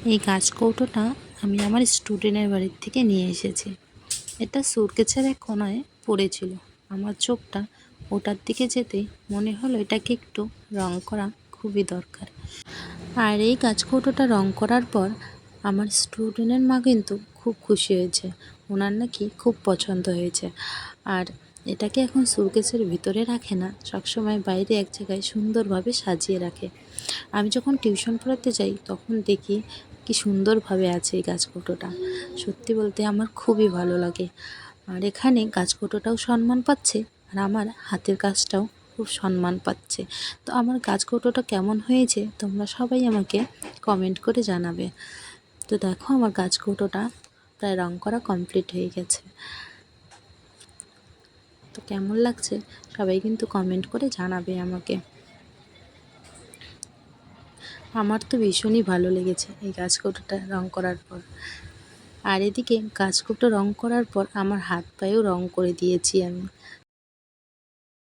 এই গাছ কৌটোটা আমি আমার স্টুডেন্টের বাড়ির থেকে নিয়ে এসেছি। এটা সুটকেসের এক কোনায় পড়েছিল। আমার চোখটা ওটার দিকে যেতেই মনে হলো এটাকে একটু রং করা খুবই দরকার। আর এই গাছ কৌটোটা রং করার পর আমার স্টুডেন্টের মা কিন্তু খুব খুশি হয়েছে। ওনার নাকি খুব পছন্দ হয়েছে। আর এটাকে এখন সুটকেসের ভিতরে রাখে না, সবসময় বাইরে এক জায়গায় সুন্দরভাবে সাজিয়ে রাখে। আমি যখন টিউশন পড়াতে যাই তখন দেখি কি সুন্দরভাবে আছে এই গাছকৌটোটা। সত্যি বলতে আমার খুবই ভালো লাগে। আর এখানে গাছকৌটোটাও সম্মান পাচ্ছে, আর আমার হাতের কাজটাও খুব সম্মান পাচ্ছে। তো আমার গাছকৌটোটা কেমন হয়েছে তোমরা সবাই আমাকে কমেন্ট করে জানাবে। তো দেখো আমার গাছকৌটোটা প্রায় রং করা কমপ্লিট হয়ে গেছে। তো কেমন লাগছে সবাই কিন্তু কমেন্ট করে জানাবে আমাকে। আমার তো ভীষণই ভালো লেগেছে এই গাছকৌটোটা রং করার পর। আর এদিকে গাছকৌটো রং করার পর আমার হাত পায়েও রং করে দিয়েছি আমি।